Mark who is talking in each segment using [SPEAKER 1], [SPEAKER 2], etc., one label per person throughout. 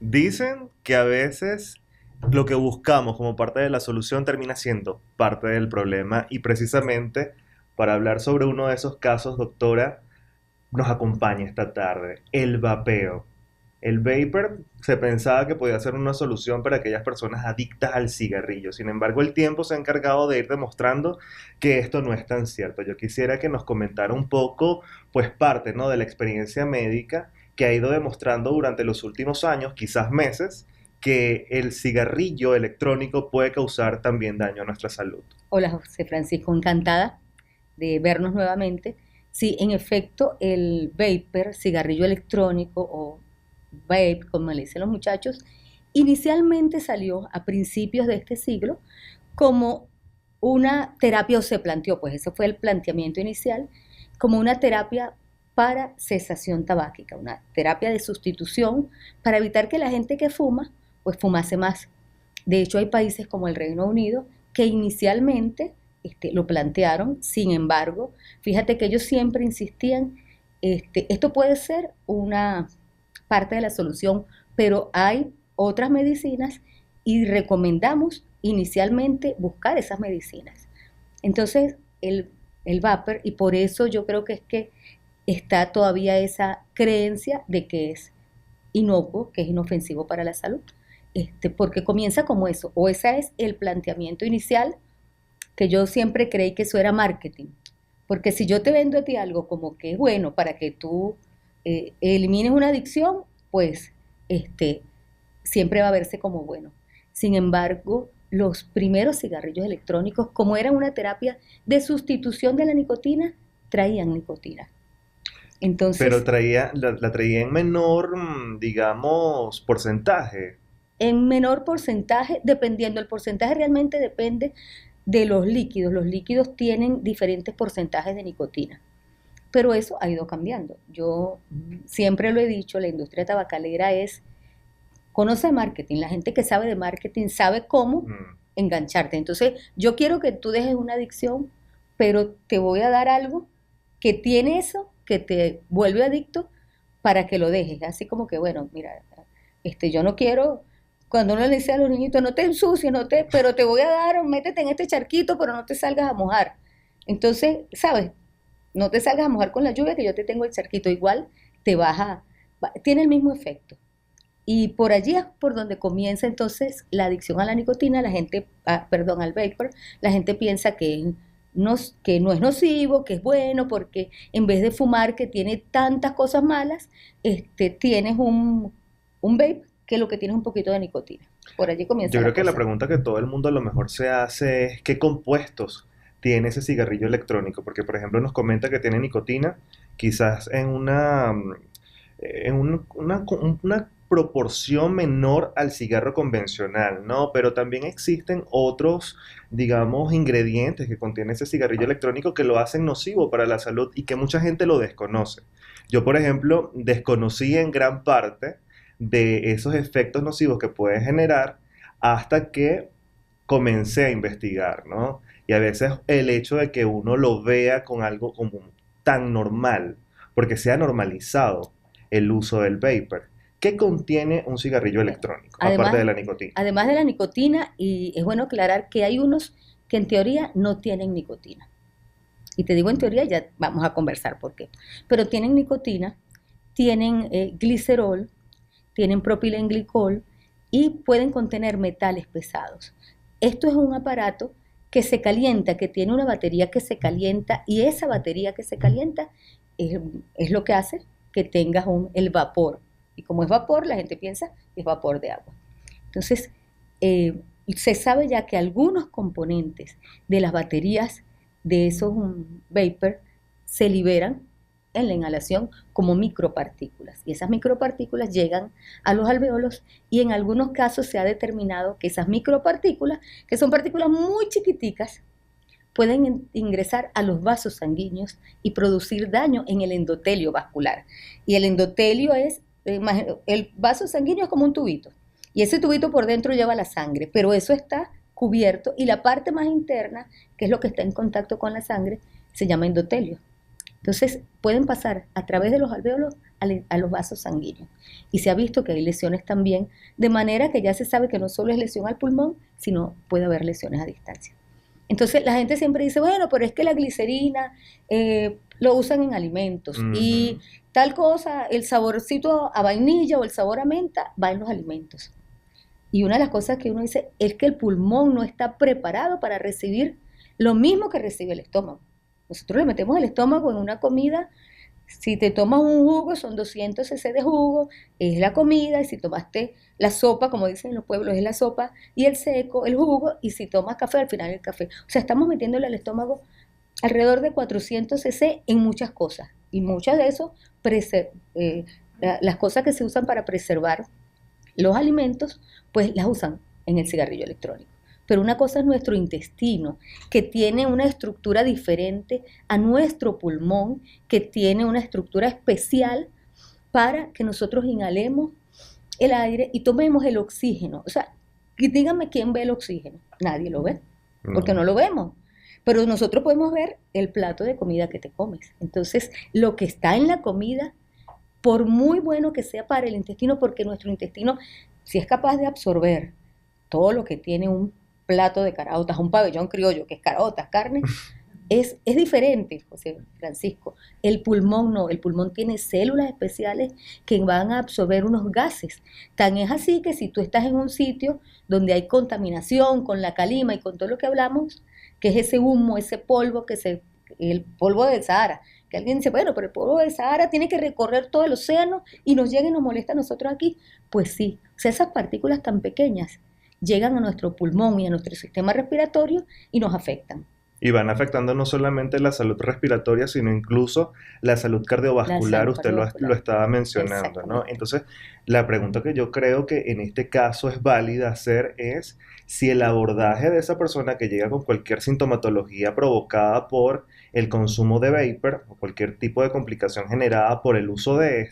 [SPEAKER 1] Dicen que a veces lo que buscamos como parte de la solución termina siendo parte del problema y precisamente para hablar sobre uno de esos casos, doctora, nos acompaña esta tarde, el vapeo. El vapor se pensaba que podía ser una solución para aquellas personas adictas al cigarrillo. Sin embargo, el tiempo se ha encargado de ir demostrando que esto no es tan cierto. Yo quisiera que nos comentara un poco, pues parte, ¿no?, de la experiencia médica que ha ido demostrando durante los últimos años, quizás meses, que el cigarrillo electrónico puede causar también daño a nuestra salud.
[SPEAKER 2] Hola José Francisco, encantada de vernos nuevamente. Sí, en efecto, el vapor, cigarrillo electrónico o vape, como le dicen los muchachos, inicialmente salió a principios de este siglo como una terapia, o se planteó, pues ese fue el planteamiento inicial, como una terapia para cesación tabáquica, una terapia de sustitución para evitar que la gente que fuma, pues fumase más. De hecho, hay países como el Reino Unido que inicialmente lo plantearon, sin embargo, fíjate que ellos siempre insistían, esto puede ser una parte de la solución, pero hay otras medicinas y recomendamos inicialmente buscar esas medicinas. Entonces, el vapor, y por eso yo creo que es que está todavía esa creencia de que es inocuo, que es inofensivo para la salud, porque comienza como eso, o ese es el planteamiento inicial, que yo siempre creí que eso era marketing, porque si yo te vendo a ti algo como que es bueno para que tú elimines una adicción, pues este, siempre va a verse como bueno. Sin embargo, los primeros cigarrillos electrónicos, como eran una terapia de sustitución de la nicotina, traían nicotina.
[SPEAKER 1] Pero
[SPEAKER 2] Entonces,
[SPEAKER 1] la traía en menor, digamos, porcentaje.
[SPEAKER 2] en menor porcentaje, dependiendo, el porcentaje realmente depende de los líquidos. Los líquidos tienen diferentes porcentajes de nicotina, pero eso ha ido cambiando. Yo siempre lo he dicho, la industria tabacalera conoce marketing, la gente que sabe de marketing sabe cómo
[SPEAKER 1] Mm.
[SPEAKER 2] engancharte. Entonces, yo quiero que tú dejes una adicción, pero te voy a dar algo que tiene eso, que te vuelve adicto para que lo dejes. Así como que, bueno, mira, yo no quiero, cuando uno le dice a los niñitos, no te ensucies, pero te voy a dar, métete en este charquito, pero no te salgas a mojar. Entonces, ¿sabes? No te salgas a mojar con la lluvia, que yo te tengo el charquito. Igual te tiene el mismo efecto. Y por allí es por donde comienza entonces la adicción a la nicotina, perdón, al vapor. La gente piensa que no es nocivo, que es bueno, porque en vez de fumar, que tiene tantas cosas malas, tienes un vape que lo que tiene es un poquito de nicotina. Por allí comienza
[SPEAKER 1] Yo
[SPEAKER 2] la
[SPEAKER 1] creo que la
[SPEAKER 2] cosa.
[SPEAKER 1] pregunta que todo el mundo a lo mejor se hace es ¿qué compuestos tiene ese cigarrillo electrónico? Porque, por ejemplo, nos comenta que tiene nicotina, quizás en una proporción menor al cigarro convencional, ¿no? Pero también existen otros, digamos, ingredientes que contiene ese cigarrillo electrónico que lo hacen nocivo para la salud y que mucha gente lo desconoce. Yo, por ejemplo, desconocí en gran parte de esos efectos nocivos que puede generar hasta que comencé a investigar, ¿no? Y a veces el hecho de que uno lo vea con algo como tan normal, porque se ha normalizado el uso del vapor. ¿Qué contiene un cigarrillo
[SPEAKER 2] Bueno,
[SPEAKER 1] electrónico, aparte de
[SPEAKER 2] además,
[SPEAKER 1] la nicotina?
[SPEAKER 2] además de la nicotina, y es bueno aclarar que hay unos que en teoría no tienen nicotina. Y te digo en teoría, ya vamos a conversar por qué. Pero tienen nicotina, tienen glicerol, tienen propilenglicol y pueden contener metales pesados. Esto es un aparato que se calienta, que tiene una batería que se calienta y esa batería que se calienta es lo que hace que tengas el vapor. Y como es vapor, la gente piensa que es vapor de agua. Entonces, se sabe ya que algunos componentes de las baterías de esos vapor se liberan en la inhalación como micropartículas. Y esas micropartículas llegan a los alveolos y en algunos casos se ha determinado que esas micropartículas, que son partículas muy chiquiticas, pueden ingresar a los vasos sanguíneos y producir daño en el endotelio vascular. Y el endotelio el vaso sanguíneo es como un tubito. Y ese tubito por dentro lleva la sangre, pero eso está cubierto y la parte más interna, que es lo que está en contacto con la sangre, se llama endotelio. Entonces pueden pasar a través de los alvéolos a los vasos sanguíneos. Y se ha visto que hay lesiones también, de manera que ya se sabe que no solo es lesión al pulmón, sino puede haber lesiones a distancia. Entonces la gente siempre dice, bueno, pero es que la glicerina lo usan en alimentos y tal cosa, el saborcito a vainilla o el sabor a menta va en los alimentos. Y una de las cosas que uno dice es que el pulmón no está preparado para recibir lo mismo que recibe el estómago. Nosotros le metemos el estómago en una comida. Si te tomas un jugo, son 200 cc de jugo, es la comida, y si tomaste la sopa, como dicen en los pueblos, es la sopa, y el seco, el jugo, y si tomas café, al final el café. O sea, estamos metiéndole al estómago alrededor de 400 cc en muchas cosas, y muchas de eso, las cosas que se usan para preservar los alimentos, pues las usan en el cigarrillo electrónico. Pero una cosa es nuestro intestino, que tiene una estructura diferente a nuestro pulmón, que tiene una estructura especial para que nosotros inhalemos el aire y tomemos el oxígeno. O sea, díganme quién ve el oxígeno. Nadie lo ve, porque no lo vemos. Pero nosotros podemos ver el plato de comida que te comes. Entonces, lo que está en la comida, por muy bueno que sea para el intestino, porque nuestro intestino, si es capaz de absorber todo lo que tiene un plato de caraotas, un pabellón criollo, que es caraotas, carne, es diferente, José Francisco. El pulmón no, el pulmón tiene células especiales que van a absorber unos gases. Tan es así que si tú estás en un sitio donde hay contaminación con la calima y con todo lo que hablamos, que es ese humo, ese polvo, el polvo del Sahara, que alguien dice, bueno, pero el polvo del Sahara tiene que recorrer todo el océano y nos llega y nos molesta a nosotros aquí. Pues sí, o sea, esas partículas tan pequeñas llegan a nuestro pulmón y a nuestro sistema respiratorio y nos afectan.
[SPEAKER 1] Y van afectando no solamente la salud respiratoria, sino incluso la salud cardiovascular, usted lo estaba mencionando, ¿no? Entonces, la pregunta que yo creo que en este caso es válida hacer es si el abordaje de esa persona que llega con cualquier sintomatología provocada por el consumo de vapor o cualquier tipo de complicación generada por el uso de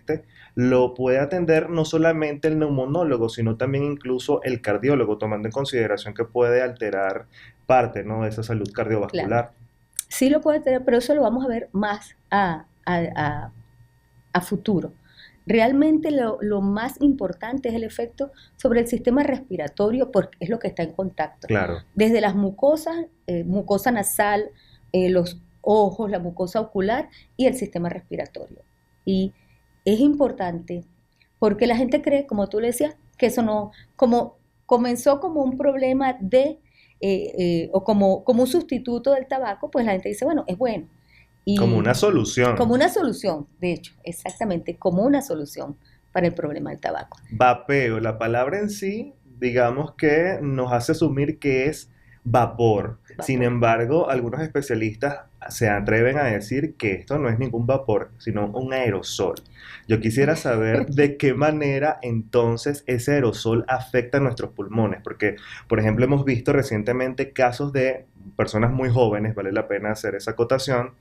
[SPEAKER 1] lo puede atender no solamente el neumonólogo, sino también incluso el cardiólogo, tomando en consideración que puede alterar parte, ¿no?, de esa salud cardiovascular.
[SPEAKER 2] Claro. Sí lo puede tener, pero eso lo vamos a ver más a futuro. Realmente lo más importante es el efecto sobre el sistema respiratorio, porque es lo que está en contacto.
[SPEAKER 1] Claro.
[SPEAKER 2] Desde las mucosas, mucosa nasal, los ojos, la mucosa ocular y el sistema respiratorio. Y es importante porque la gente cree, como tú le decías, que eso no, como comenzó como un problema o como un sustituto del tabaco, pues la gente dice, bueno, es bueno. Y
[SPEAKER 1] como una solución.
[SPEAKER 2] Como una solución, de hecho, exactamente, como una solución para el problema del tabaco.
[SPEAKER 1] Vapeo, la palabra en sí, digamos que nos hace asumir que es vapor. Sin embargo, algunos especialistas se atreven a decir que esto no es ningún vapor, sino un aerosol. Yo quisiera saber de qué manera entonces ese aerosol afecta a nuestros pulmones, porque, por ejemplo, hemos visto recientemente casos de personas muy jóvenes, vale la pena hacer esa acotación,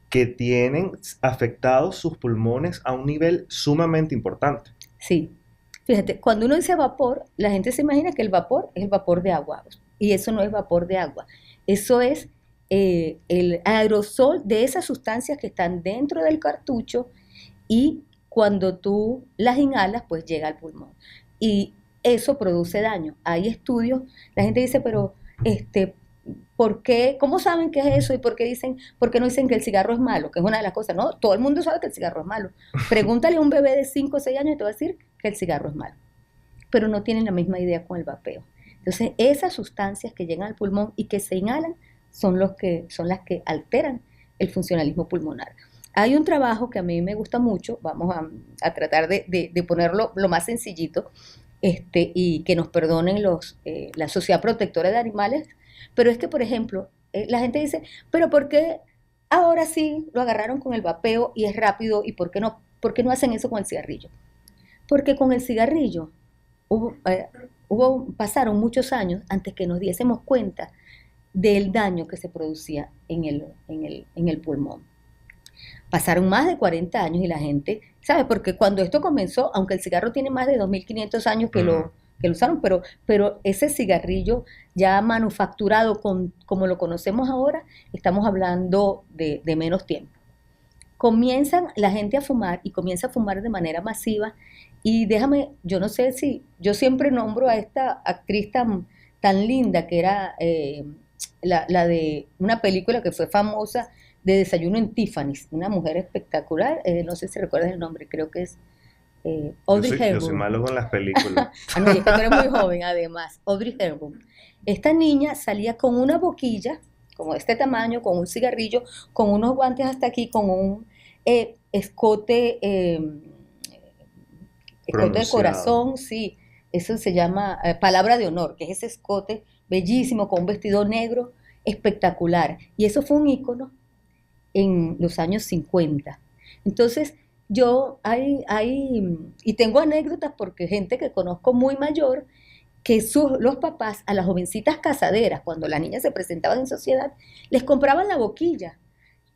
[SPEAKER 1] que tienen afectados sus pulmones a un nivel sumamente importante.
[SPEAKER 2] Sí, fíjate, cuando uno dice vapor, la gente se imagina que el vapor es el vapor de agua, y eso no es vapor de agua, eso es el aerosol de esas sustancias que están dentro del cartucho y cuando tú las inhalas, pues llega al pulmón. Y eso produce daño. Hay estudios, la gente dice, pero ¿por qué? ¿Cómo saben qué es eso? ¿Y por qué no dicen que el cigarro es malo? Que es una de las cosas, ¿no? Todo el mundo sabe que el cigarro es malo. Pregúntale a un bebé de 5 o 6 años y te va a decir que el cigarro es malo. Pero no tienen la misma idea con el vapeo. Entonces, esas sustancias que llegan al pulmón y que se inhalan son las que alteran el funcionalismo pulmonar. Hay un trabajo que a mí me gusta mucho, vamos a tratar de ponerlo lo más sencillito, y que nos perdonen la Sociedad Protectora de Animales, pero es que, por ejemplo, la gente dice, pero ¿por qué ahora sí lo agarraron con el vapeo y es rápido y por qué no hacen eso con el cigarrillo? Porque con el cigarrillo pasaron muchos años antes que nos diésemos cuenta del daño que se producía en el pulmón. Pasaron más de 40 años y la gente, ¿sabe? Porque cuando esto comenzó, aunque el cigarro tiene más de 2.500 años que lo usaron, pero ese cigarrillo ya manufacturado como lo conocemos ahora, estamos hablando de menos tiempo. comienzan la gente a fumar y comienza a fumar de manera masiva. Y déjame, yo no sé si, yo siempre nombro a esta actriz tan linda que era la de una película que fue famosa de Desayuno en Tiffany's, una mujer espectacular, no sé si recuerdas el nombre, creo que es Audrey
[SPEAKER 1] Yo soy
[SPEAKER 2] Hepburn.
[SPEAKER 1] malo con las películas.
[SPEAKER 2] Ah, no, y es que tú eres muy joven además, Audrey Hepburn. Esta niña salía con una boquilla, como de este tamaño, con un cigarrillo, con unos guantes hasta aquí, con un escote, escote de
[SPEAKER 1] Pronunciado.
[SPEAKER 2] corazón, sí, eso se llama palabra de honor, que es ese escote bellísimo, con un vestido negro espectacular. Y eso fue un ícono en los años 50. Entonces, y tengo anécdotas porque gente que conozco muy mayor, que los papás a las jovencitas casaderas, cuando las niñas se presentaban en sociedad, les compraban la boquilla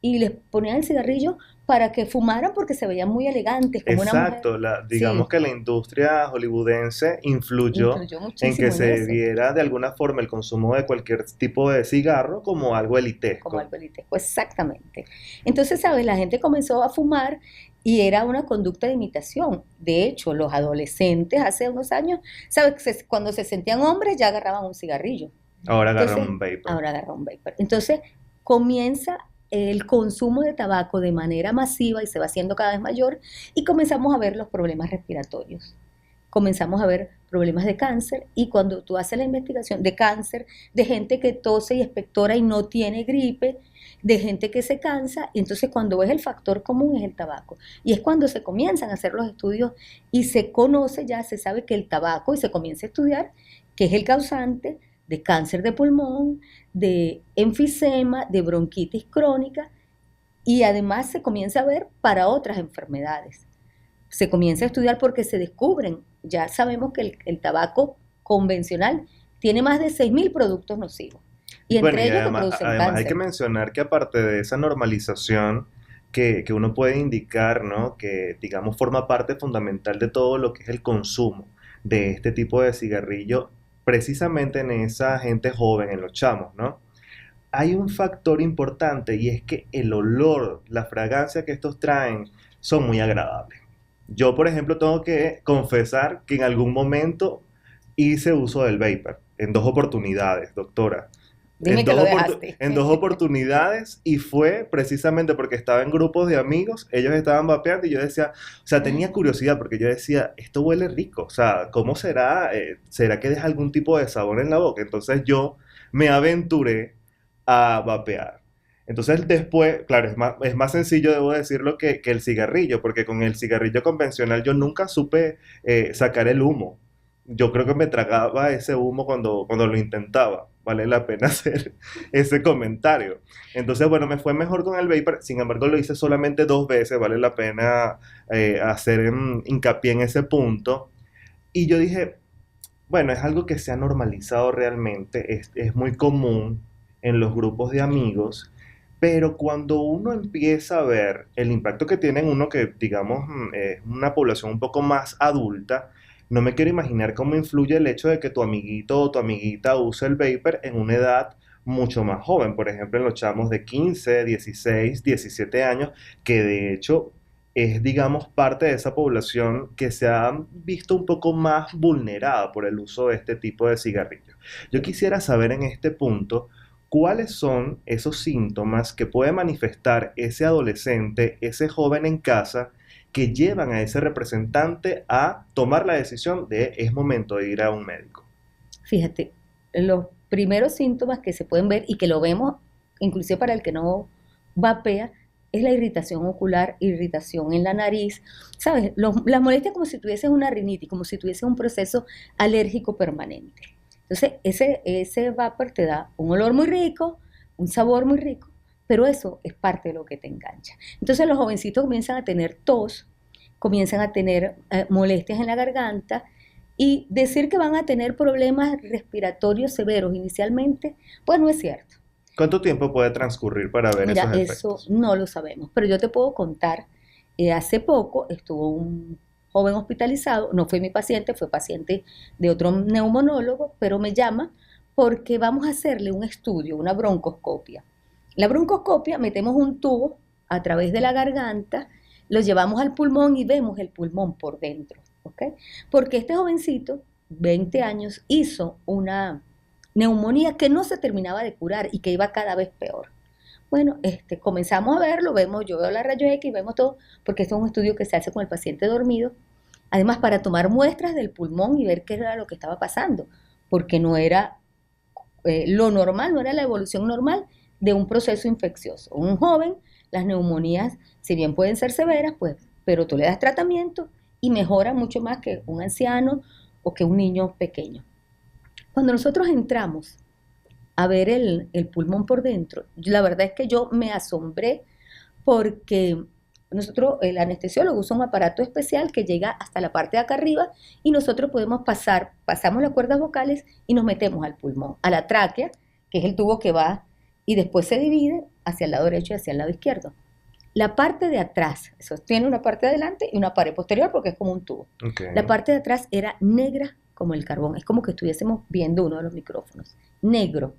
[SPEAKER 2] y les ponían el cigarrillo para que fumaran porque se veían muy elegantes, como una mujer.
[SPEAKER 1] Exacto, digamos
[SPEAKER 2] Sí,
[SPEAKER 1] que la industria hollywoodense influyó
[SPEAKER 2] influyó
[SPEAKER 1] en que
[SPEAKER 2] muchísimo en
[SPEAKER 1] se
[SPEAKER 2] eso,
[SPEAKER 1] viera de alguna forma el consumo de cualquier tipo de cigarro como algo
[SPEAKER 2] como
[SPEAKER 1] elitesco.
[SPEAKER 2] algo elitesco, exactamente. Entonces, ¿sabes? La gente comenzó a fumar y era una conducta de imitación. De hecho, los adolescentes hace unos años, ¿sabes? Cuando se sentían hombres ya agarraban un cigarrillo.
[SPEAKER 1] Ahora agarra
[SPEAKER 2] Entonces,
[SPEAKER 1] un vapor.
[SPEAKER 2] ahora agarra un vapor. Entonces, comienza el consumo de tabaco de manera masiva y se va haciendo cada vez mayor y comenzamos a ver los problemas respiratorios. Comenzamos a ver problemas de cáncer y cuando tú haces la investigación de cáncer, de gente que tose y expectora y no tiene gripe, de gente que se cansa, y entonces cuando ves el factor común es el tabaco. Y es cuando se comienzan a hacer los estudios y se conoce ya, se sabe que el tabaco, y se comienza a estudiar, que es el causante de cáncer de pulmón, de enfisema, de bronquitis crónica, y además se comienza a ver para otras enfermedades. Se comienza a estudiar porque se descubren, ya sabemos que el tabaco convencional tiene más de 6.000 productos nocivos, y
[SPEAKER 1] Bueno,
[SPEAKER 2] entre
[SPEAKER 1] y
[SPEAKER 2] ellos que
[SPEAKER 1] además,
[SPEAKER 2] producen
[SPEAKER 1] además hay que
[SPEAKER 2] cáncer.
[SPEAKER 1] mencionar que aparte de esa normalización que uno puede indicar, ¿no? Que digamos forma parte fundamental de todo lo que es el consumo de este tipo de cigarrillo, precisamente en esa gente joven, en los chamos, ¿no? Hay un factor importante y es que el olor, la fragancia que estos traen son muy agradables. Yo, por ejemplo, tengo que confesar que en algún momento hice uso del vapor, en dos oportunidades, doctora.
[SPEAKER 2] Dime que lo dejaste.
[SPEAKER 1] En dos oportunidades y fue precisamente porque estaba en grupos de amigos, ellos estaban vapeando y yo decía, o sea, tenía curiosidad porque yo decía, esto huele rico, o sea, ¿cómo será? ¿Será que deja algún tipo de sabor en la boca? Entonces yo me aventuré a vapear. Entonces después, claro, es más sencillo, debo decirlo, que el cigarrillo, porque con el cigarrillo convencional yo nunca supe sacar el humo. Yo creo que me tragaba ese humo cuando lo intentaba. Vale la pena hacer ese comentario. Entonces, bueno, me fue mejor con el vapor. Sin embargo, lo hice solamente dos veces. Vale la pena hacer hincapié en ese punto. Y yo dije, bueno, es algo que se ha normalizado realmente, es muy común en los grupos de amigos, pero cuando uno empieza a ver el impacto que tiene en uno que, digamos, es una población un poco más adulta, no me quiero imaginar cómo influye el hecho de que tu amiguito o tu amiguita use el vapor en una edad mucho más joven, por ejemplo, en los chamos de 15, 16, 17 años, que de hecho es, digamos, parte de esa población que se ha visto un poco más vulnerada por el uso de este tipo de cigarrillos. Yo quisiera saber en este punto cuáles son esos síntomas que puede manifestar ese adolescente, ese joven en casa, que llevan a ese representante a tomar la decisión de es momento de ir a un médico.
[SPEAKER 2] Fíjate, los primeros síntomas que se pueden ver y que lo vemos, inclusive para el que no vapea, es la irritación ocular, irritación en la nariz, ¿sabes? Las molestias como si tuviesen una rinitis, como si tuviesen un proceso alérgico permanente. Entonces, ese vapor te da un olor muy rico, un sabor muy rico, pero eso es parte de lo que te engancha. Entonces, los jovencitos comienzan a tener tos, comienzan a tener molestias en la garganta, y decir que van a tener problemas respiratorios severos inicialmente, pues no es cierto.
[SPEAKER 1] ¿Cuánto tiempo puede transcurrir para ver
[SPEAKER 2] Mira,
[SPEAKER 1] esos
[SPEAKER 2] eso
[SPEAKER 1] efectos?
[SPEAKER 2] no lo sabemos, pero yo te puedo contar, hace poco estuvo un joven hospitalizado, no fue mi paciente, fue paciente de otro neumonólogo, pero me llama porque vamos a hacerle un estudio, una broncoscopia. La broncoscopia, metemos un tubo a través de la garganta, lo llevamos al pulmón y vemos el pulmón por dentro, ¿ok? Porque este jovencito, 20 años, hizo una neumonía que no se terminaba de curar y que iba cada vez peor. Bueno, comenzamos a verlo, yo veo la rayos X, vemos todo, porque esto es un estudio que se hace con el paciente dormido, además para tomar muestras del pulmón y ver qué era lo que estaba pasando, porque no era lo normal, no era la evolución normal de un proceso infeccioso. Un joven, las neumonías, si bien pueden ser severas, pues, pero tú le das tratamiento y mejora mucho más que un anciano o que un niño pequeño. Cuando nosotros entramos a ver el pulmón por dentro, la verdad es que yo me asombré porque nosotros, el anestesiólogo usa un aparato especial que llega hasta la parte de acá arriba y nosotros podemos pasamos las cuerdas vocales y nos metemos al pulmón, a la tráquea, que es el tubo que va y después se divide hacia el lado derecho y hacia el lado izquierdo. La parte de atrás, eso tiene una parte de adelante y una pared posterior porque es como un tubo.
[SPEAKER 1] Okay.
[SPEAKER 2] La parte de atrás era negra como el carbón, es como que estuviésemos viendo uno de los micrófonos, negro.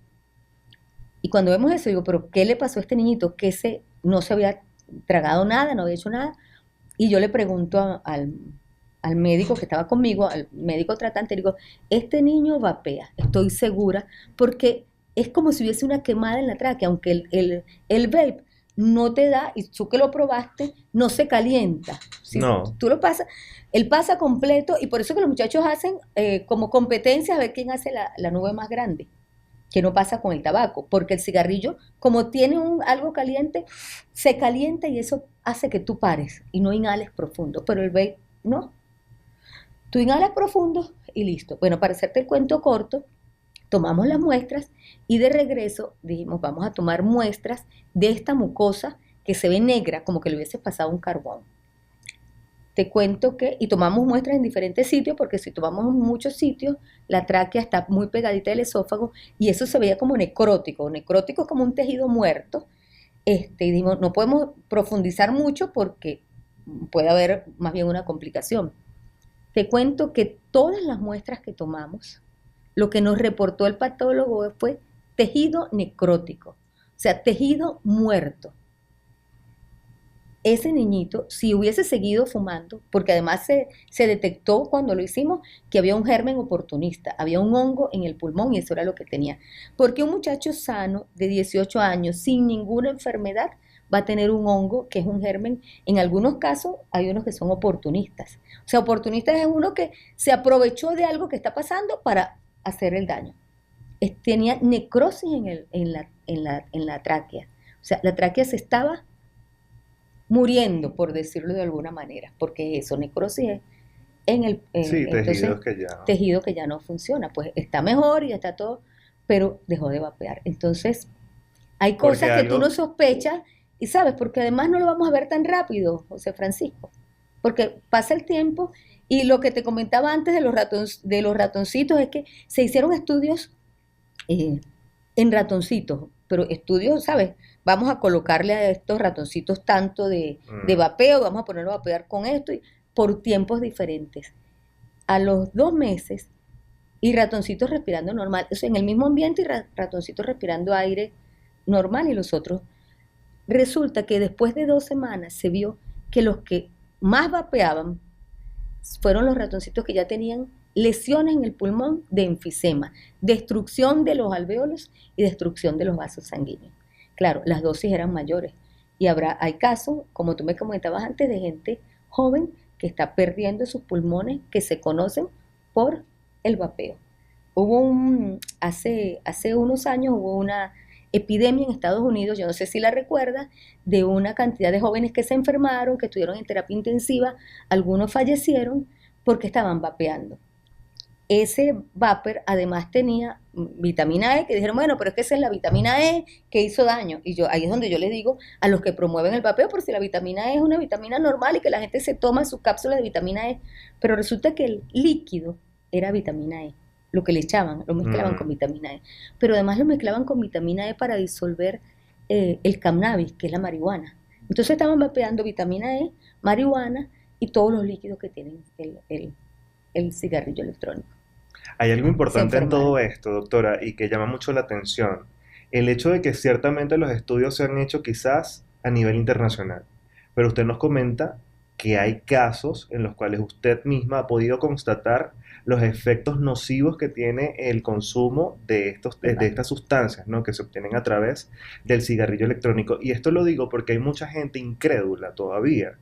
[SPEAKER 2] Y cuando vemos eso, digo, pero ¿qué le pasó a este niñito? Que no se había tragado nada, no había hecho nada. Y yo le pregunto al médico que estaba conmigo, al médico tratante, digo, este niño vapea, estoy segura, porque es como si hubiese una quemada en la tráquea, aunque el vape no te da, y tú que lo probaste, no se calienta. Si
[SPEAKER 1] No.
[SPEAKER 2] tú lo pasas, él pasa completo, y por eso que los muchachos hacen como competencia a ver quién hace la nube más grande, que no pasa con el tabaco, porque el cigarrillo, como tiene algo caliente, se calienta y eso hace que tú pares y no inhales profundo, pero el vape no. Tú inhalas profundo y listo. Bueno, para hacerte el cuento corto, tomamos las muestras y de regreso dijimos, vamos a tomar muestras de esta mucosa que se ve negra, como que le hubiese pasado un carbón. Te cuento y tomamos muestras en diferentes sitios, porque si tomamos en muchos sitios, la tráquea está muy pegadita del esófago y eso se veía como necrótico. Necrótico es como un tejido muerto. Y dijimos, no podemos profundizar mucho porque puede haber más bien una complicación. Te cuento que todas las muestras que tomamos, lo que nos reportó el patólogo fue tejido necrótico, o sea, tejido muerto. Ese niñito, si hubiese seguido fumando, porque además se detectó cuando lo hicimos que había un germen oportunista, había un hongo en el pulmón y eso era lo que tenía. Porque un muchacho sano de 18 años, sin ninguna enfermedad, va a tener un hongo que es un germen. En algunos casos hay unos que son oportunistas. O sea, oportunistas es uno que se aprovechó de algo que está pasando para hacer el daño. Tenía necrosis en la tráquea. O sea, la tráquea se estaba muriendo, por decirlo de alguna manera, porque eso, necrosis es
[SPEAKER 1] Sí, tejidos
[SPEAKER 2] tejido que ya no funciona, pues está mejor y ya está todo, pero dejó de vapear. Entonces, hay cosas que tú no sospechas y sabes, porque además no lo vamos a ver tan rápido, José Francisco, porque pasa el tiempo y lo que te comentaba antes de los ratoncitos es que se hicieron estudios en ratoncitos, pero estudios, ¿sabes? Vamos a colocarle a estos ratoncitos tanto de vapeo, vamos a ponerlo a vapear con esto, y por tiempos diferentes. A los 2 meses, y ratoncitos respirando normal, o sea, en el mismo ambiente y ratoncitos respirando aire normal y los otros. Resulta que después de 2 semanas se vio que los que más vapeaban fueron los ratoncitos que ya tenían lesiones en el pulmón de enfisema, destrucción de los alvéolos y destrucción de los vasos sanguíneos. Claro, las dosis eran mayores y hay casos, como tú me comentabas antes, de gente joven que está perdiendo sus pulmones que se conocen por el vapeo. Hace unos años hubo una epidemia en Estados Unidos, yo no sé si la recuerdas, de una cantidad de jóvenes que se enfermaron, que estuvieron en terapia intensiva, algunos fallecieron porque estaban vapeando. Ese vapor además tenía vitamina E, que dijeron, bueno, pero es que esa es la vitamina E que hizo daño. Y ahí es donde yo les digo a los que promueven el vapeo, por si la vitamina E es una vitamina normal y que la gente se toma sus cápsulas de vitamina E, pero resulta que el líquido era vitamina E. Lo que le echaban, lo mezclaban con vitamina E. Pero además lo mezclaban con vitamina E para disolver el cannabis, que es la marihuana. Entonces estaban vapeando vitamina E, marihuana y todos los líquidos que tienen el cigarrillo electrónico.
[SPEAKER 1] Hay algo importante en todo esto, doctora, y que llama mucho la atención. El hecho de que ciertamente los estudios se han hecho quizás a nivel internacional. Pero usted nos comenta que hay casos en los cuales usted misma ha podido constatar los efectos nocivos que tiene el consumo de estas sustancias, ¿no? Que se obtienen a través del cigarrillo electrónico. Y esto lo digo porque hay mucha gente incrédula todavía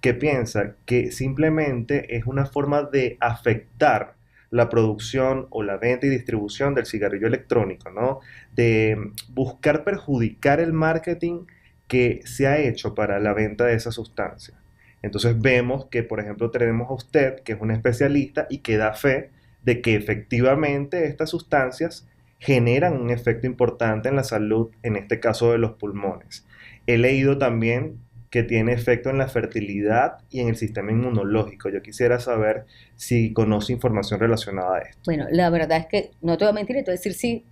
[SPEAKER 1] que piensa que simplemente es una forma de afectar la producción o la venta y distribución del cigarrillo electrónico, ¿no? De buscar perjudicar el marketing que se ha hecho para la venta de esa sustancia. Entonces vemos que, por ejemplo, tenemos a usted, que es un especialista y que da fe de que efectivamente estas sustancias generan un efecto importante en la salud, en este caso de los pulmones. He leído también que tiene efecto en la fertilidad y en el sistema inmunológico. Yo quisiera saber si conoce información relacionada a esto.
[SPEAKER 2] Bueno, la verdad es que no te voy a mentir, te voy a decir sí,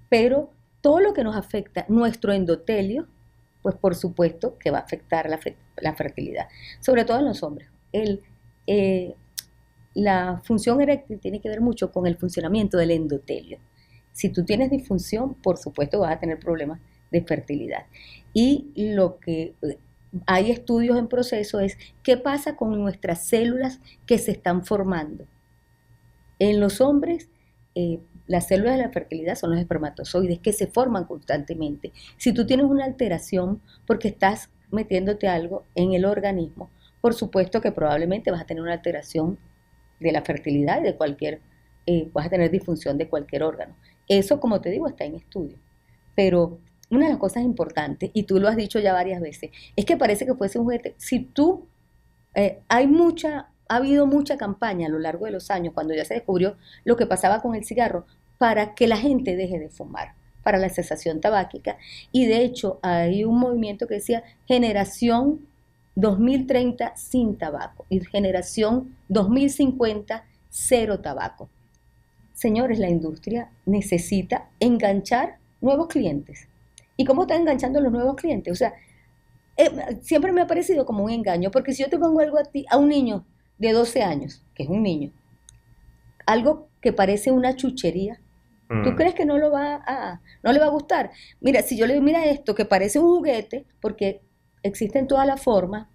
[SPEAKER 2] pero todo lo que nos afecta nuestro endotelio, pues por supuesto que va a afectar la fertilidad, sobre todo en los hombres. Eh, la función eréctil tiene que ver mucho con el funcionamiento del endotelio. Si tú tienes disfunción, por supuesto vas a tener problemas de fertilidad. Y lo que hay estudios en proceso es qué pasa con nuestras células que se están formando. En los hombres, las células de la fertilidad son los espermatozoides que se forman constantemente. Si tú tienes una alteración porque estás metiéndote algo en el organismo, por supuesto que probablemente vas a tener una alteración de la fertilidad y de vas a tener disfunción de cualquier órgano. Eso, como te digo, está en estudio. Pero una de las cosas importantes, y tú lo has dicho ya varias veces, es que parece que fuese un juguete. Si tú, ha habido mucha campaña a lo largo de los años, cuando ya se descubrió lo que pasaba con el cigarro, para que la gente deje de fumar, para la cesación tabáquica. Y de hecho hay un movimiento que decía generación 2030 sin tabaco y generación 2050 cero tabaco. Señores, la industria necesita enganchar nuevos clientes. ¿Y cómo están enganchando a los nuevos clientes? O sea, siempre me ha parecido como un engaño, porque si yo te pongo algo a un niño de 12 años, que es un niño, algo que parece una chuchería, ¿tú crees que no le va a gustar? Mira, si yo le digo, mira esto, que parece un juguete, porque existen todas las formas.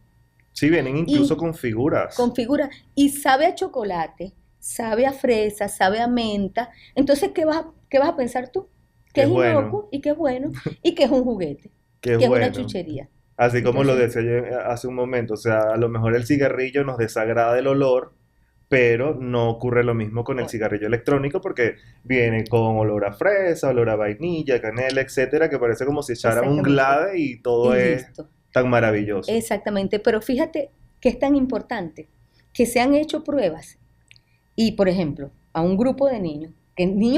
[SPEAKER 1] Sí, vienen incluso con figuras.
[SPEAKER 2] Con figuras. Y sabe a chocolate, sabe a fresa, sabe a menta. Entonces, ¿qué vas a pensar tú? Que es inocuo y que es bueno y que es un juguete,
[SPEAKER 1] que
[SPEAKER 2] es una chuchería.
[SPEAKER 1] Así como
[SPEAKER 2] Entonces,
[SPEAKER 1] lo decía yo hace un momento, o sea, a lo mejor el cigarrillo nos desagrada el olor, pero no ocurre lo mismo con el cigarrillo electrónico porque viene con olor a fresa, olor a vainilla, canela, etcétera, que parece como si echaran un glade y todo es tan maravilloso.
[SPEAKER 2] Exactamente, pero fíjate que es tan importante que se han hecho pruebas y, por ejemplo, a un grupo de niños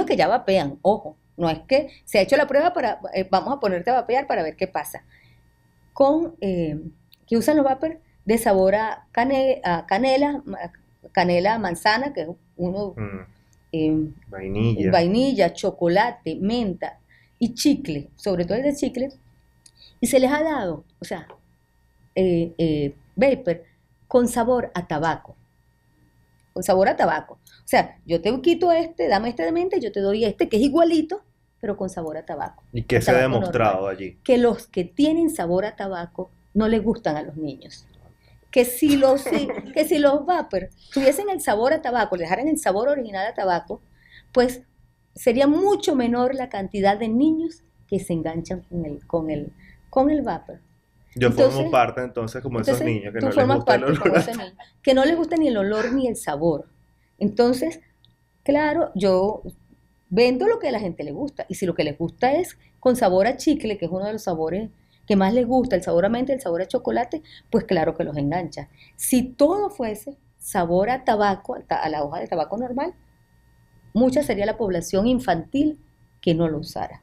[SPEAKER 2] que ya vapean, ojo, no es que se ha hecho la prueba para, vamos a ponerte a vapear para ver qué pasa, que usan los vapers de sabor a canela, manzana, que es uno, vainilla, chocolate, menta y chicle, sobre todo el de chicle, y se les ha dado, o sea, vapor con sabor a tabaco, con sabor a tabaco. O sea, yo te quito dame este de menta, y yo te doy este que es igualito, pero con sabor a tabaco.
[SPEAKER 1] ¿Y qué se ha demostrado allí?
[SPEAKER 2] Que los que tienen sabor a tabaco no les gustan a los niños. Que si los vapers tuviesen el sabor a tabaco, le dejaran el sabor original a tabaco, pues sería mucho menor la cantidad de niños que se enganchan con el vapor.
[SPEAKER 1] Yo formo parte entonces como esos niños que no les gusta el olor.
[SPEAKER 2] Que no les gusta ni el olor ni el sabor. Entonces, claro, yo vendo lo que a la gente le gusta. Y si lo que les gusta es con sabor a chicle, que es uno de los sabores que más les gusta, el sabor a menta, el sabor a chocolate, pues claro que los engancha. Si todo fuese sabor a tabaco, a la hoja de tabaco normal, mucha sería la población infantil que no lo usara.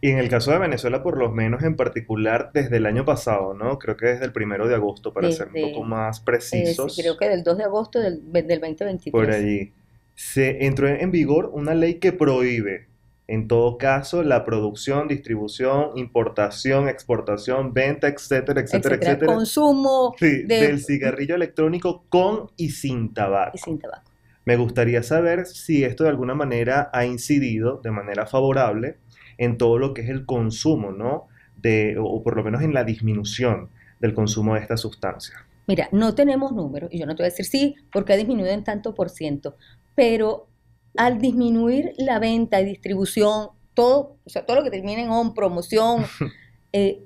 [SPEAKER 1] Y en el caso de Venezuela, por lo menos en particular, desde el año pasado, ¿no? Creo que desde el 1 de agosto, para ser un poco más precisos.
[SPEAKER 2] Sí, creo que del 2 de agosto del 2023.
[SPEAKER 1] Por allí. Se entró en vigor una ley que prohíbe, en todo caso, la producción, distribución, importación, exportación, venta, etcétera, etcétera, etcétera.
[SPEAKER 2] Consumo
[SPEAKER 1] del cigarrillo electrónico con y sin tabaco.
[SPEAKER 2] Y sin tabaco.
[SPEAKER 1] Me gustaría saber si esto de alguna manera ha incidido de manera favorable en todo lo que es el consumo, ¿no? o por lo menos en la disminución del consumo de esta sustancia?
[SPEAKER 2] Mira, no tenemos números, y yo no te voy a decir sí, porque ha disminuido en tanto por ciento, pero al disminuir la venta y distribución, todo, o sea, todo lo que termine en on, promoción, eh,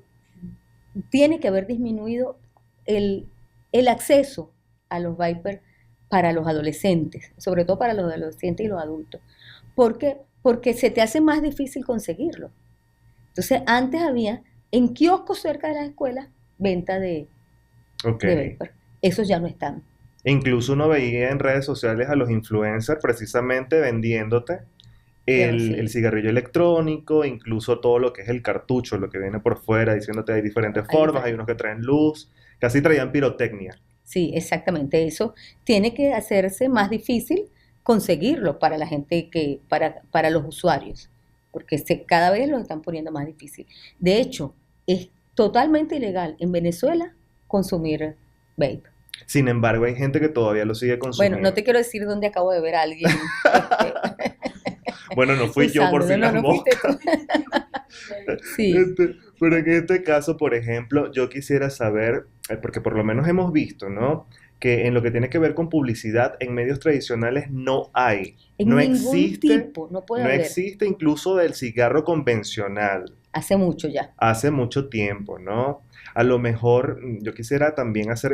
[SPEAKER 2] tiene que haber disminuido el, el acceso a los vapers para los adolescentes, sobre todo para los adolescentes y los adultos. ¿Por qué? Porque se te hace más difícil conseguirlo. Entonces, antes había en kioscos cerca de las escuelas venta
[SPEAKER 1] Ok.
[SPEAKER 2] de vapor. Esos ya no están.
[SPEAKER 1] Incluso uno veía en redes sociales a los influencers precisamente vendiéndote el
[SPEAKER 2] Sí,
[SPEAKER 1] cigarrillo electrónico, incluso todo lo que es el cartucho, lo que viene por fuera, diciéndote hay diferentes
[SPEAKER 2] hay
[SPEAKER 1] formas, hay
[SPEAKER 2] diferentes.
[SPEAKER 1] unos que traen luz, casi traían pirotecnia.
[SPEAKER 2] Sí, exactamente. Eso tiene que hacerse más difícil conseguirlo para la gente para los usuarios, porque cada vez lo están poniendo más difícil. De hecho, es totalmente ilegal en Venezuela consumir vape.
[SPEAKER 1] Sin embargo, hay gente que todavía lo sigue
[SPEAKER 2] Bueno, no
[SPEAKER 1] consumiendo.
[SPEAKER 2] te quiero decir dónde acabo de ver a alguien
[SPEAKER 1] Bueno, no fui yo por si
[SPEAKER 2] usándolo. No,
[SPEAKER 1] las
[SPEAKER 2] no fuiste
[SPEAKER 1] moscas.
[SPEAKER 2] tú. Sí.
[SPEAKER 1] Pero en este caso, por ejemplo, yo quisiera saber, porque por lo menos hemos visto, ¿no? Que en lo que tiene que ver con publicidad en medios tradicionales no hay,
[SPEAKER 2] En
[SPEAKER 1] no
[SPEAKER 2] ningún
[SPEAKER 1] existe,
[SPEAKER 2] tipo, no puede
[SPEAKER 1] no
[SPEAKER 2] haber.
[SPEAKER 1] existe incluso del cigarro convencional.
[SPEAKER 2] Hace mucho ya.
[SPEAKER 1] Hace mucho tiempo, ¿no? A lo mejor yo quisiera también hacer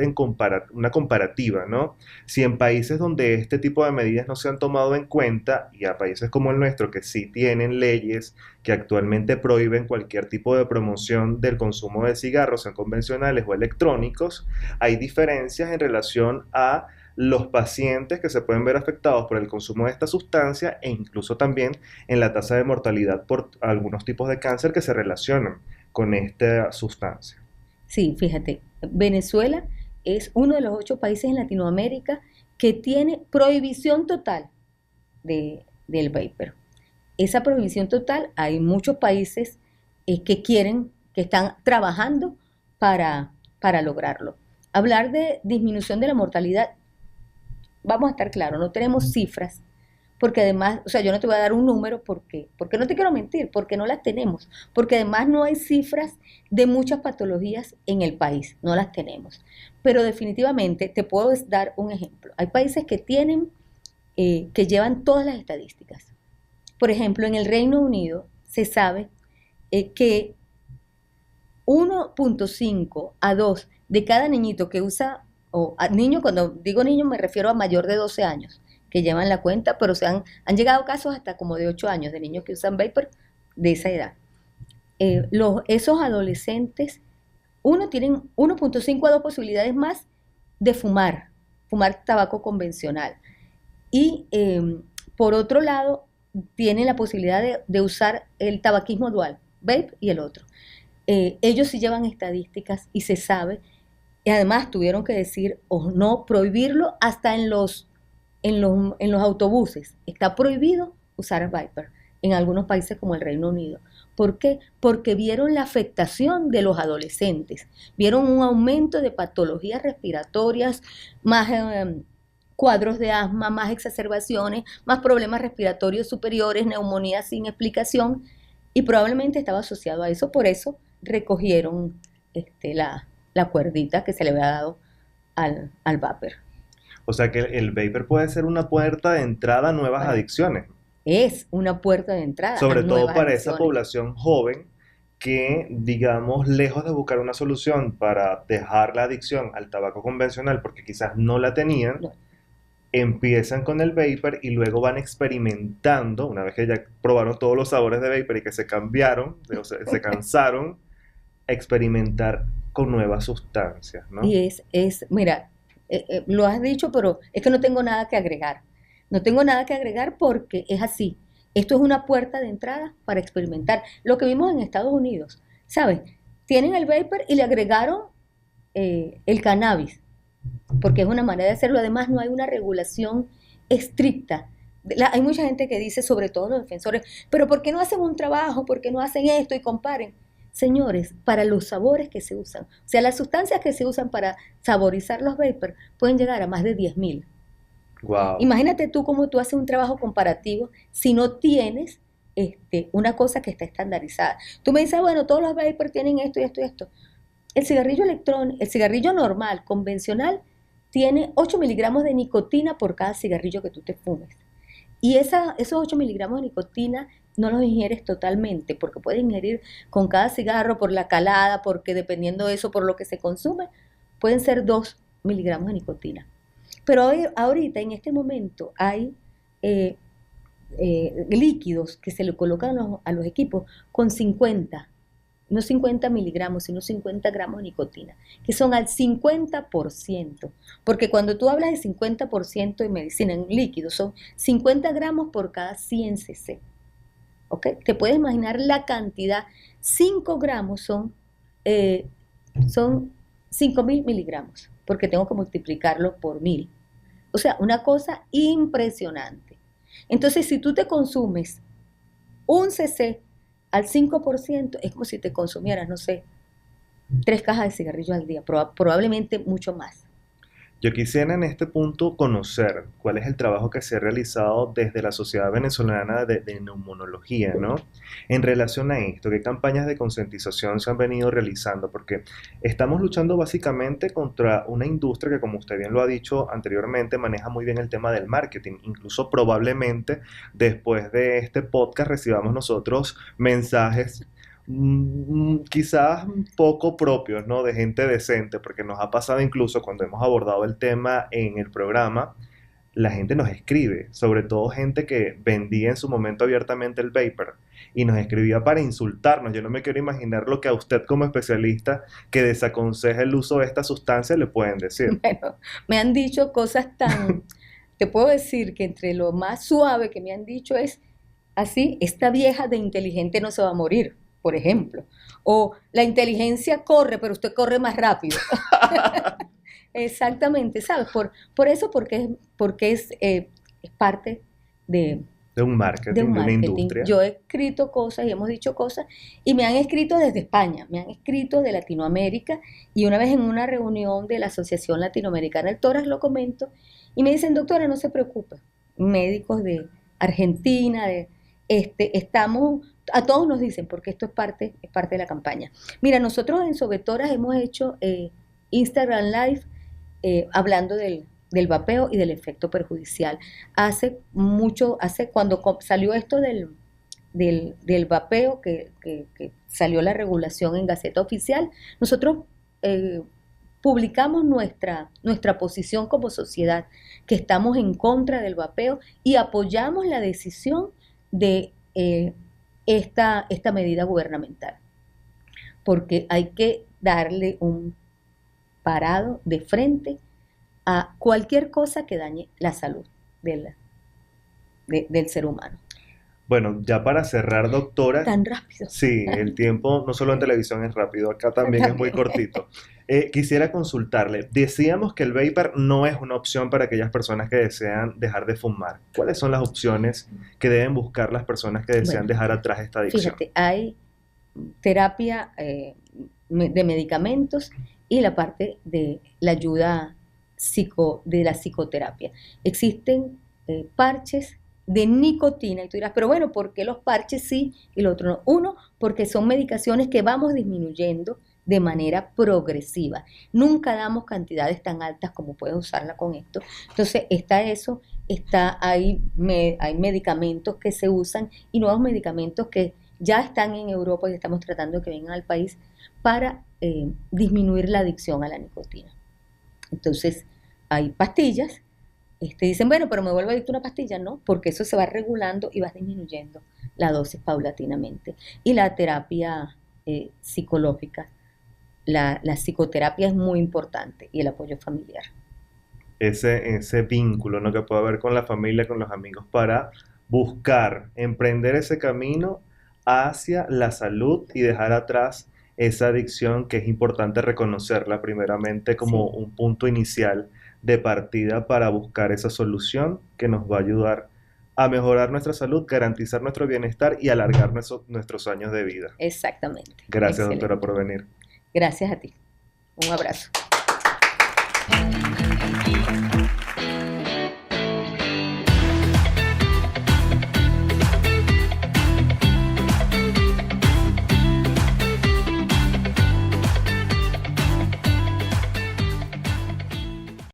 [SPEAKER 1] una comparativa, ¿no? Si en países donde este tipo de medidas no se han tomado en cuenta y a países como el nuestro que sí tienen leyes que actualmente prohíben cualquier tipo de promoción del consumo de cigarros, sean convencionales o electrónicos, hay diferencias en relación a los pacientes que se pueden ver afectados por el consumo de esta sustancia e incluso también en la tasa de mortalidad por algunos tipos de cáncer que se relacionan con esta sustancia.
[SPEAKER 2] Sí, fíjate, Venezuela es uno de los 8 países en Latinoamérica que tiene prohibición total del vapor. Esa prohibición total, hay muchos países que están trabajando para lograrlo. Hablar de disminución de la mortalidad, vamos a estar claros, no tenemos cifras, porque además, o sea, yo no te voy a dar un número porque no te quiero mentir, porque no las tenemos, porque además no hay cifras de muchas patologías en el país, no las tenemos. Pero definitivamente te puedo dar un ejemplo. Hay países que llevan todas las estadísticas. Por ejemplo, en el Reino Unido se sabe que 1,5 a 2 de cada niñito que usa, o a niño, cuando digo niño me refiero a mayor de 12 años, que llevan la cuenta, pero han llegado casos hasta como de 8 años de niños que usan vapor de esa edad. Esos adolescentes, tienen 1,5 a 2 posibilidades más de fumar tabaco convencional. Y por otro lado, tienen la posibilidad de usar el tabaquismo dual, vape y el otro. Ellos sí llevan estadísticas y se sabe, y además tuvieron que decir o no prohibirlo hasta en los autobuses. Está prohibido usar Viper en algunos países como el Reino Unido. ¿Por qué? Porque vieron la afectación de los adolescentes, vieron un aumento de patologías respiratorias, más cuadros de asma, más exacerbaciones, más problemas respiratorios superiores, neumonía sin explicación, y probablemente estaba asociado a eso. Por eso recogieron la cuerdita que se le había dado al vapor.
[SPEAKER 1] O sea que el vapor puede ser una puerta de entrada a nuevas
[SPEAKER 2] Bueno,
[SPEAKER 1] adicciones,
[SPEAKER 2] es una puerta de entrada a
[SPEAKER 1] sobre todo
[SPEAKER 2] nuevas
[SPEAKER 1] para esa
[SPEAKER 2] adicciones.
[SPEAKER 1] población joven que, digamos, lejos de buscar una solución para dejar la adicción al tabaco convencional, porque quizás no la tenían,
[SPEAKER 2] No,
[SPEAKER 1] empiezan con el vapor y luego van experimentando, una vez que ya probaron todos los sabores de vapor y que se cambiaron, o sea, se cansaron, experimentar con nuevas sustancias, ¿no?
[SPEAKER 2] y mira, lo has dicho, pero es que no tengo nada que agregar. No tengo nada que agregar porque es así. Esto es una puerta de entrada para experimentar. Lo que vimos en Estados Unidos, ¿sabes? Tienen el vapor y le agregaron el cannabis, porque es una manera de hacerlo. Además, no hay una regulación estricta. Hay mucha gente que dice, sobre todo los defensores, pero ¿por qué no hacen un trabajo? ¿Por qué no hacen esto y comparen? Señores, para los sabores que se usan, o sea, las sustancias que se usan para saborizar los vapor pueden llegar a más de 10.000.
[SPEAKER 1] Wow.
[SPEAKER 2] Imagínate tú cómo tú haces un trabajo comparativo si no tienes una cosa que está estandarizada. Tú me dices, bueno, todos los vapers tienen esto y esto y esto. El cigarrillo electrónico, el cigarrillo normal, convencional, tiene 8 miligramos de nicotina por cada cigarrillo que tú te fumes. Y esos 8 miligramos de nicotina no los ingieres totalmente, porque puedes ingerir con cada cigarro por la calada, porque dependiendo de eso, por lo que se consume, pueden ser 2 miligramos de nicotina. Pero ahorita, en este momento, hay líquidos que se le colocan a los equipos con 50, no 50 miligramos, sino 50 gramos de nicotina, que son al 50%, porque cuando tú hablas de 50% de medicina en líquido, son 50 gramos por cada 100 cc. ¿Ok? Te puedes imaginar la cantidad. 5 gramos son 5.000 miligramos, porque tengo que multiplicarlo por 1.000. O sea, una cosa impresionante. Entonces, si tú te consumes un cc al 5%, es como si te consumieras, no sé, 3 cajas de cigarrillo al día, probablemente mucho más.
[SPEAKER 1] Yo quisiera en este punto conocer cuál es el trabajo que se ha realizado desde la Sociedad Venezolana de Neumonología, ¿no? En relación a esto, ¿qué campañas de concientización se han venido realizando? Porque estamos luchando básicamente contra una industria que, como usted bien lo ha dicho anteriormente, maneja muy bien el tema del marketing. Incluso probablemente después de este podcast recibamos nosotros mensajes quizás poco propios, ¿no? De gente decente, porque nos ha pasado incluso cuando hemos abordado el tema en el programa, la gente nos escribe, sobre todo gente que vendía en su momento abiertamente el vapor y nos escribía para insultarnos. Yo no me quiero imaginar lo que a usted como especialista que desaconseja el uso de esta sustancia le pueden decir.
[SPEAKER 2] Bueno, me han dicho cosas tan, te puedo decir que entre lo más suave que me han dicho es así, esta vieja de inteligente no se va a morir, por ejemplo. O la inteligencia corre, pero usted corre más rápido. Exactamente, ¿sabes? Por eso, porque es parte de
[SPEAKER 1] De un
[SPEAKER 2] de
[SPEAKER 1] marketing,
[SPEAKER 2] un
[SPEAKER 1] de una
[SPEAKER 2] marketing.
[SPEAKER 1] industria.
[SPEAKER 2] Yo he escrito cosas y hemos dicho cosas y me han escrito desde España, me han escrito de Latinoamérica y una vez en una reunión de la Asociación Latinoamericana del Tórax lo comento y me dicen, doctora, no se preocupe, médicos de Argentina, estamos, a todos nos dicen, porque esto es parte de la campaña. Mira, nosotros en Sobetoras hemos hecho Instagram Live hablando del vapeo y del efecto perjudicial. Hace cuando salió esto del vapeo, que salió la regulación en Gaceta Oficial, nosotros publicamos nuestra posición como sociedad, que estamos en contra del vapeo y apoyamos la decisión de esta medida gubernamental, porque hay que darle un parado de frente a cualquier cosa que dañe la salud del ser humano.
[SPEAKER 1] Bueno, ya para cerrar, doctora,
[SPEAKER 2] Tan rápido.
[SPEAKER 1] sí, el tiempo no solo en televisión es rápido, acá también es muy cortito. Quisiera consultarle, decíamos que el vapor no es una opción para aquellas personas que desean dejar de fumar. ¿Cuáles son las opciones que deben buscar las personas que desean dejar atrás esta adicción?
[SPEAKER 2] Fíjate, hay terapia de medicamentos y la parte de la ayuda de la psicoterapia. Existen parches de nicotina y tú dirás, pero bueno, ¿por qué los parches sí y los otros no? Uno, porque son medicaciones que vamos disminuyendo de manera progresiva. Nunca damos cantidades tan altas como puedes usarla con esto. Entonces hay medicamentos que se usan y nuevos medicamentos que ya están en Europa y estamos tratando de que vengan al país para disminuir la adicción a la nicotina. Entonces, hay pastillas, dicen, bueno, pero me vuelvo adicto a una pastilla, no, porque eso se va regulando y vas disminuyendo la dosis paulatinamente. Y la terapia psicológica, la psicoterapia es muy importante y el apoyo familiar.
[SPEAKER 1] Ese vínculo, ¿no? Que puede haber con la familia, con los amigos, para buscar, emprender ese camino hacia la salud y dejar atrás esa adicción que es importante reconocerla primeramente como un punto inicial de partida para buscar esa solución que nos va a ayudar a mejorar nuestra salud, garantizar nuestro bienestar y alargar nuestros años de vida.
[SPEAKER 2] Exactamente.
[SPEAKER 1] Gracias, doctora, por venir.
[SPEAKER 2] Gracias a ti. Un abrazo.